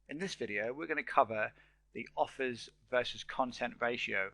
In this video, we're going to cover the offers versus content ratio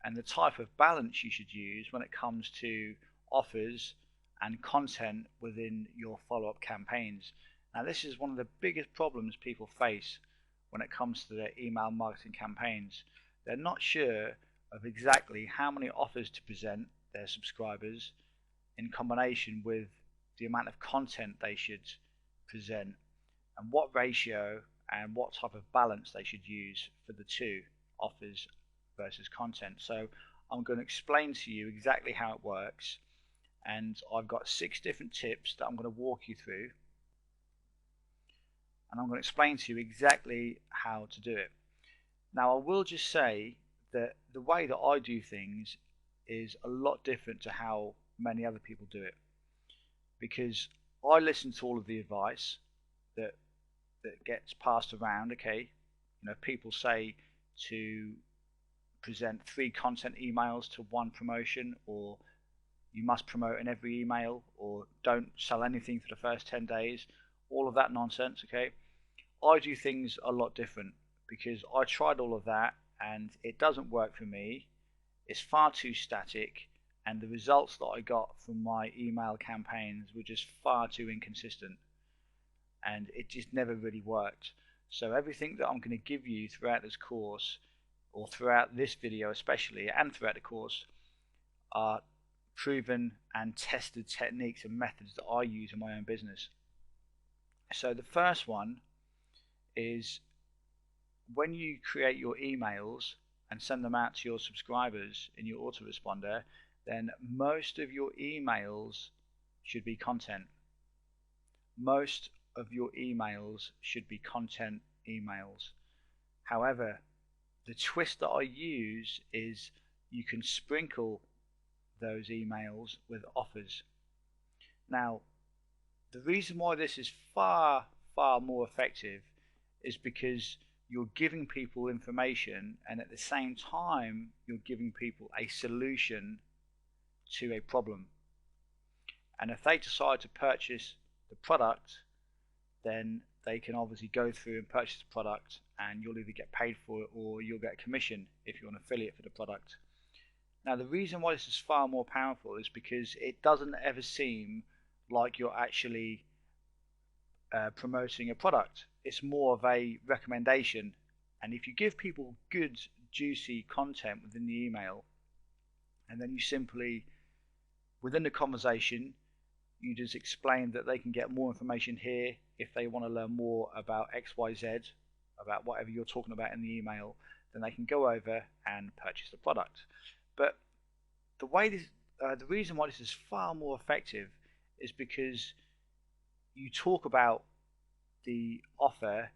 and the type of balance you should use when it comes to offers and content within your follow-up campaigns. Now, this is one of the biggest problems people face when it comes to their email marketing campaigns. They're not sure of exactly how many offers to present their subscribers in combination with the amount of content they should present, and what ratio and what type of balance they should use for the two, offers versus content. So I'm going to explain to you exactly how it works, and I've got 6 different tips that I'm going to walk you through, and I'm going to explain to you exactly how to do it. Now, I will just say that the way that I do things is a lot different to how many other people do it, because I listen to all of the advice that gets passed around. Okay, people say to present 3 content emails to 1 promotion, or you must promote in every email, or don't sell anything for the first 10 days, all of that nonsense. Okay, I do things a lot different because I tried all of that and it doesn't work for me. It's far too static, and the results that I got from my email campaigns were just far too inconsistent, and it just never really worked. So everything that I'm going to give you throughout this course, or throughout this video especially, and throughout the course, are proven and tested techniques and methods that I use in my own business. So the first one is, when you create your emails and send them out to your subscribers in your autoresponder, then most of your emails should be content. Most of your emails should be content emails. However, the twist that I use is you can sprinkle those emails with offers. Now, the reason why this is far more effective is because you're giving people information, and at the same time you're giving people a solution to a problem. And if they decide to purchase the product, then they can obviously go through and purchase the product, and you'll either get paid for it or you'll get a commission if you're an affiliate for the product. Now, the reason why this is far more powerful is because it doesn't ever seem like you're actually promoting a product. It's more of a recommendation, and if you give people good juicy content within the email, and then you simply, within the conversation, you just explain that they can get more information here if they want to learn more about XYZ, about whatever you're talking about in the email, then they can go over and purchase the product. But the reason why this is far more effective is because you talk about the offer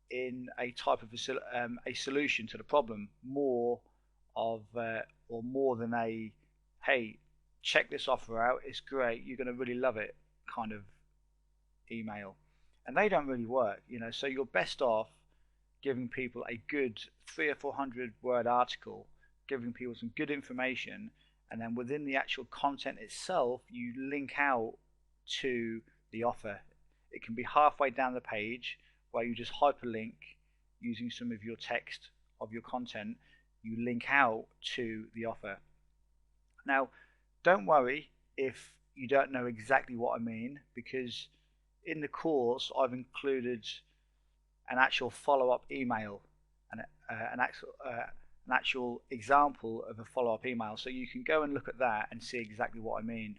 in a type of a solution to the problem, more than a, hey, check this offer out, it's great, you're going to really love it kind of email. And they don't really work, so you're best off giving people a good 300 or 400 word article, giving people some good information, and then within the actual content itself you link out to the offer. It can be halfway down the page where you just hyperlink using some of your text of your content, you link out to the offer. Now, don't worry if you don't know exactly what I mean, because in the course I've included an actual follow-up email and an actual example of a follow-up email, so you can go and look at that and see exactly what I mean,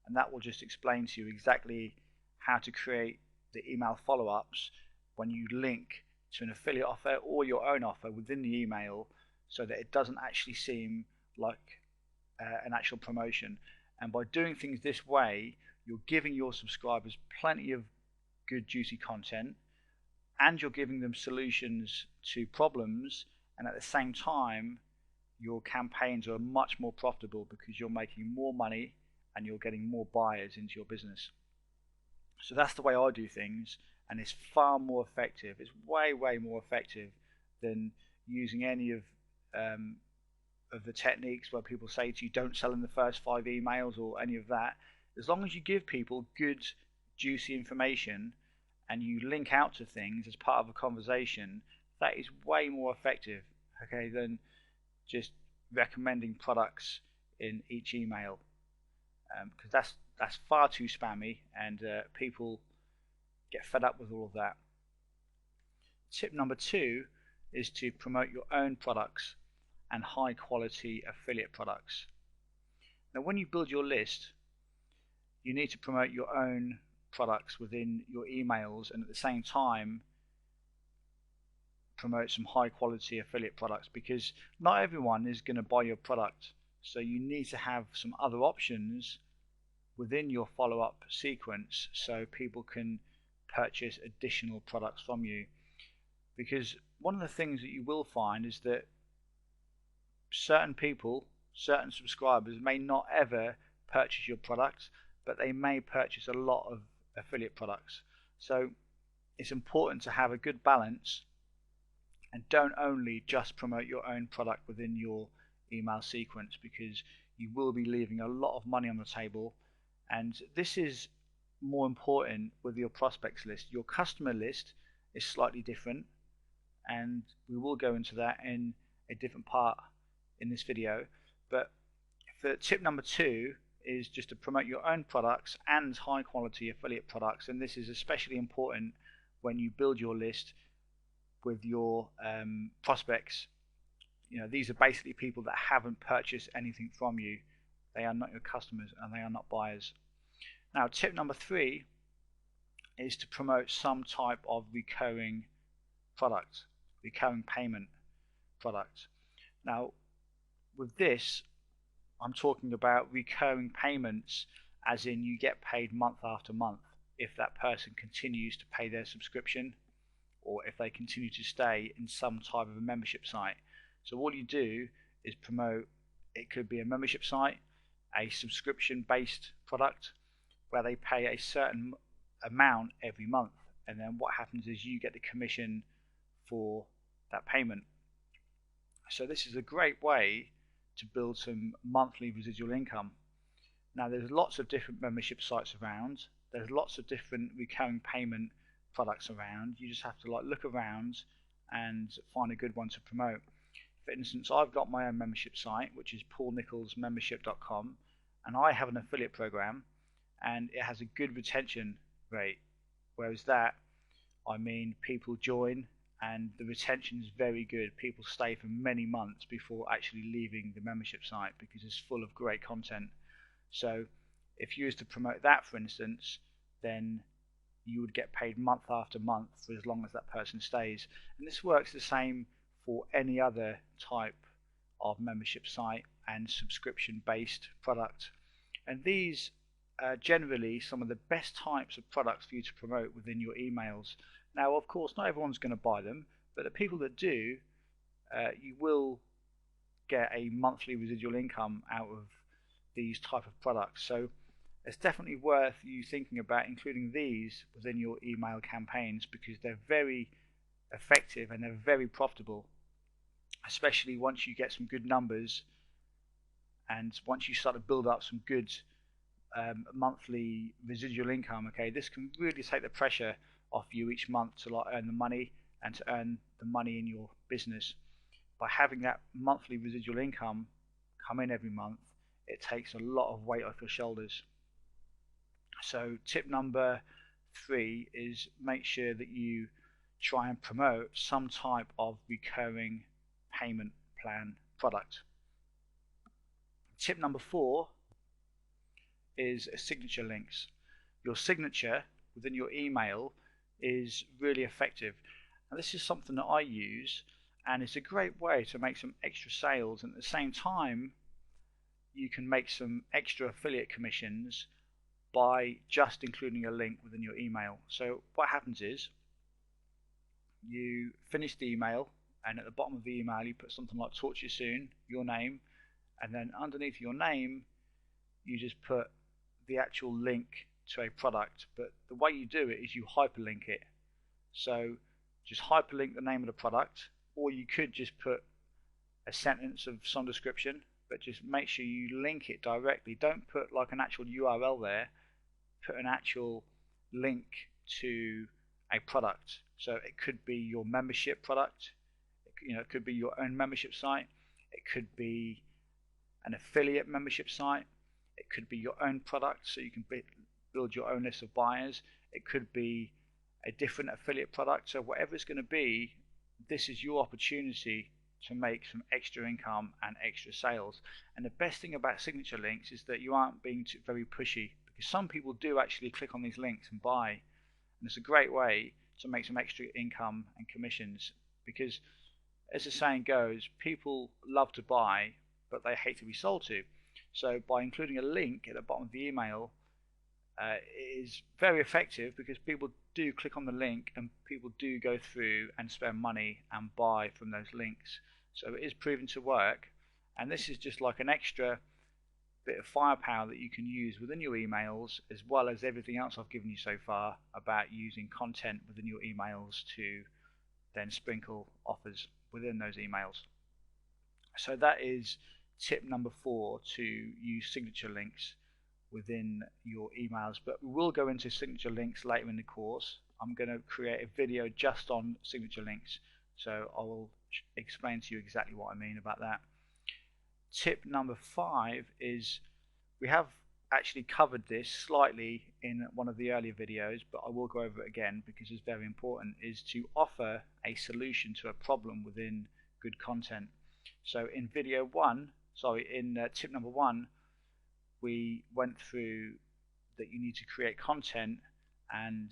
and that will just explain to you exactly how to create the email follow-ups when you link to an affiliate offer or your own offer within the email, so that it doesn't actually seem like an actual promotion. And by doing things this way, you're giving your subscribers plenty of good juicy content, and you're giving them solutions to problems, and at the same time your campaigns are much more profitable because you're making more money and you're getting more buyers into your business. So that's the way I do things, and it's far more effective. It's way more effective than using any of the techniques where people say to you, don't sell in the first 5 emails or any of that. As long as you give people good juicy information and you link out to things as part of a conversation, that is way more effective, okay, than just recommending products in each email, because that's far too spammy, and people get fed up with all of that. Tip number 2 is to promote your own products and high quality affiliate products. Now, when you build your list, you need to promote your own products within your emails, and at the same time promote some high quality affiliate products, because not everyone is going to buy your product. So you need to have some other options within your follow-up sequence so people can purchase additional products from you. Because one of the things that you will find is that certain people, certain subscribers may not ever purchase your products, but they may purchase a lot of affiliate products. So it's important to have a good balance and don't only just promote your own product within your email sequence, because you will be leaving a lot of money on the table. And this is more important with your prospects list. Your customer list is slightly different, and we will go into that in a different part in this video. But for tip number 2 is just to promote your own products and high quality affiliate products, and this is especially important when you build your list with your prospects. You know, these are basically people that haven't purchased anything from you. They are not your customers and they are not buyers. Now, tip number 3 is to promote some type of recurring product, recurring payment product. Now, with this, I'm talking about recurring payments, as in you get paid month after month if that person continues to pay their subscription, or if they continue to stay in some type of a membership site. So all you do is promote, it could be a membership site, a subscription based product where they pay a certain amount every month, and then what happens is you get the commission for that payment. So this is a great way to build some monthly residual income. Now, there's lots of different membership sites around, there's lots of different recurring payment products around. You just have to look around and find a good one to promote. For instance, I've got my own membership site, which is paulnicholsmembership.com, and I have an affiliate program, and it has a good retention rate. Whereas that, I mean, people join and the retention is very good. People stay for many months before actually leaving the membership site because it's full of great content. So if you was to promote that, for instance, then you would get paid month after month for as long as that person stays. And this works the same for any other type of membership site and subscription based product. And these are generally some of the best types of products for you to promote within your emails. Now, of course, not everyone's going to buy them, but the people that do, you will get a monthly residual income out of these type of products. So it's definitely worth you thinking about including these within your email campaigns, because they're very effective and they're very profitable, especially once you get some good numbers and once you start to build up some good monthly residual income. Okay, this can really take the pressure off you each month to earn the money and to earn the money in your business. By having that monthly residual income come in every month, it takes a lot of weight off your shoulders. So tip number 3 is make sure that you try and promote some type of recurring payment plan product. Tip number 4 is signature links. Your signature within your email is really effective. And this is something that I use, and it's a great way to make some extra sales, and at the same time you can make some extra affiliate commissions by just including a link within your email. So what happens is you finish the email, and at the bottom of the email you put something like "talk to you soon," your name, and then underneath your name you just put the actual link to a product. But the way you do it is you hyperlink it. So just hyperlink the name of the product, or you could just put a sentence of some description, but just make sure you link it directly. Don't put like an actual URL there, put an actual link to a product. So it could be your membership product, it could be your own membership site, it could be an affiliate membership site, it could be your own product so you can build your own list of buyers, it could be a different affiliate product. So whatever it's going to be, this is your opportunity to make some extra income and extra sales. And the best thing about signature links is that you aren't being very pushy, because some people do actually click on these links and buy, and it's a great way to make some extra income and commissions, because as the saying goes, people love to buy but they hate to be sold to. So by including a link at the bottom of the email, it is very effective, because people do click on the link and people do go through and spend money and buy from those links. So it is proven to work, and this is just like an extra bit of firepower that you can use within your emails, as well as everything else I've given you so far about using content within your emails to then sprinkle offers within those emails. So that is tip number 4, to use signature links within your emails. But we will go into signature links later in the course. I'm going to create a video just on signature links, so I will explain to you exactly what I mean about that. Tip number 5 is, we have actually covered this slightly in one of the earlier videos, but I will go over it again because it's very important, is to offer a solution to a problem within good content. So in tip number 1, we went through that you need to create content and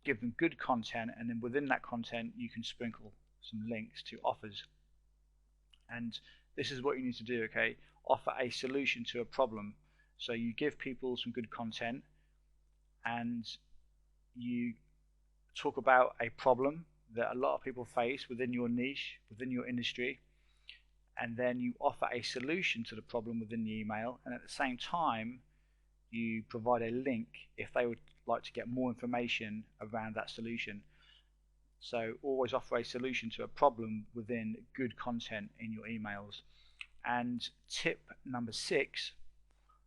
give them good content, and then within that content you can sprinkle some links to offers. And this is what you need to do, okay? Offer a solution to a problem. So you give people some good content and you talk about a problem that a lot of people face within your niche, within your industry, and then you offer a solution to the problem within the email, and at the same time you provide a link if they would like to get more information around that solution. So always offer a solution to a problem within good content in your emails. And tip number 6,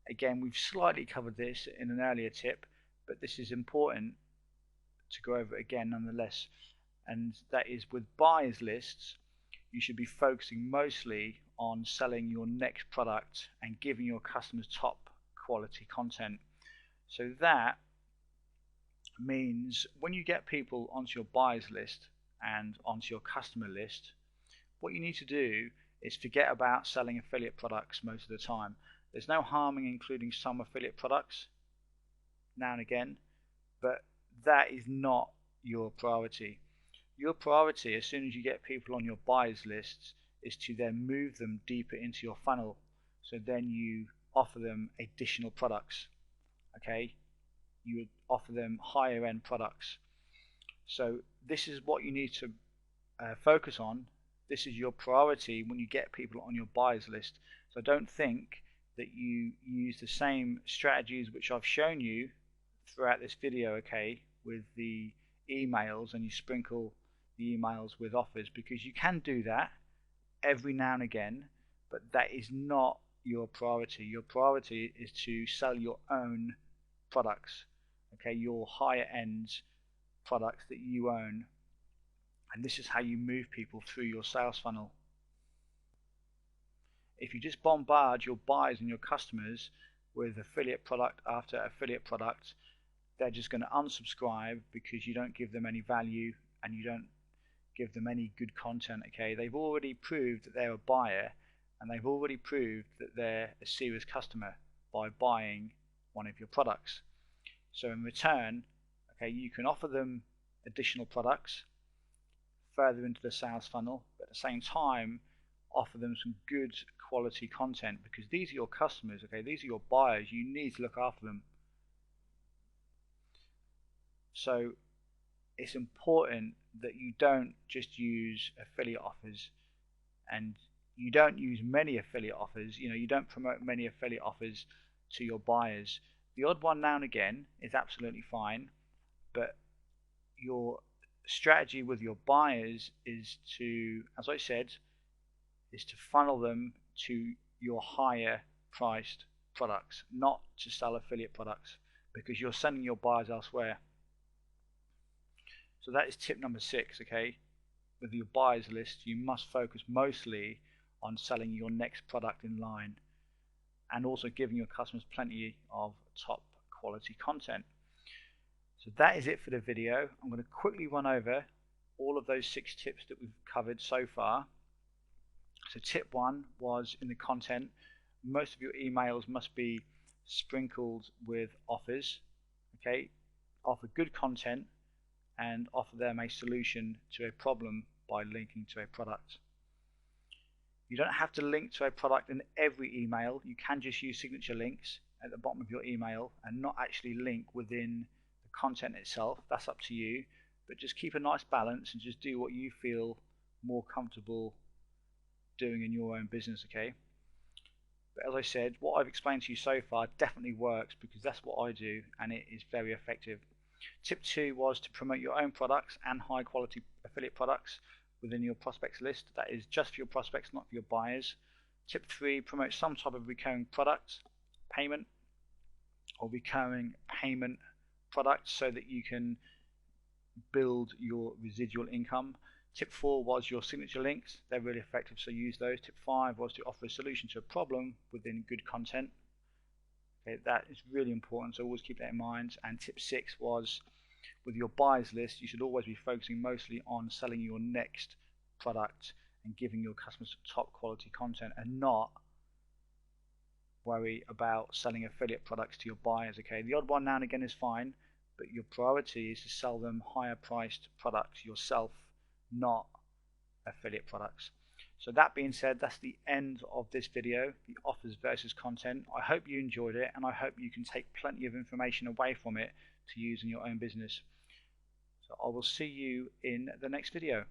again, we've slightly covered this in an earlier tip, but this is important to go over again nonetheless, and that is, with buyers lists, you should be focusing mostly on selling your next product and giving your customers top quality content. So that means when you get people onto your buyers list and onto your customer list, what you need to do is forget about selling affiliate products most of the time. There's no harm in including some affiliate products now and again, but that is not your priority. Your priority, as soon as you get people on your buyers lists, is to then move them deeper into your funnel. So then you offer them additional products, okay? You would offer them higher end products. So this is what you need to focus on. This is your priority when you get people on your buyers list. So don't think that you use the same strategies which I've shown you throughout this video, okay, with the emails, and you sprinkle the emails with offers, because you can do that every now and again, but that is not your priority. Your priority is to sell your own products, okay, your higher end products that you own, and this is how you move people through your sales funnel. If you just bombard your buyers and your customers with affiliate product after affiliate product, they're just going to unsubscribe because you don't give them any value and you don't give them any good content, okay? They've already proved that they're a buyer, and they've already proved that they're a serious customer by buying one of your products. So in return, okay, you can offer them additional products further into the sales funnel, but at the same time offer them some good quality content, because these are your customers, okay? These are your buyers. You need to look after them. So it's important that you don't just use affiliate offers, and you don't use many affiliate offers. You don't promote many affiliate offers to your buyers. The odd one now and again is absolutely fine, but your strategy with your buyers is to, as I said, is to funnel them to your higher priced products, not to sell affiliate products, because you're sending your buyers elsewhere. So that is tip number 6, okay? With your buyers list, you must focus mostly on selling your next product in line and also giving your customers plenty of top quality content. So that is it for the video. I'm going to quickly run over all of those 6 tips that we've covered so far. So tip 1 was in the content. Most of your emails must be sprinkled with offers. Okay, offer good content and offer them a solution to a problem by linking to a product. You don't have to link to a product in every email. You can just use signature links at the bottom of your email and not actually link within the content itself. That's up to you, but just keep a nice balance and just do what you feel more comfortable doing in your own business, okay? But as I said, what I've explained to you so far definitely works because that's what I do and it is very effective. Tip 2 was to promote your own products and high quality affiliate products within your prospects list. That is just for your prospects, not for your buyers. Tip 3, promote some type of recurring product, payment or recurring payment product so that you can build your residual income. Tip 4 was your signature links. They're really effective, so use those. Tip 5 was to offer a solution to a problem within good content. Okay, that is really important, so always keep that in mind. And tip 6 was with your buyers list, you should always be focusing mostly on selling your next product and giving your customers top quality content and not worry about selling affiliate products to your buyers. Okay, the odd one now and again is fine, but your priority is to sell them higher priced products yourself, not affiliate products. So that being said, that's the end of this video, the offers versus content. I hope you enjoyed it and I hope you can take plenty of information away from it to use in your own business. So I will see you in the next video.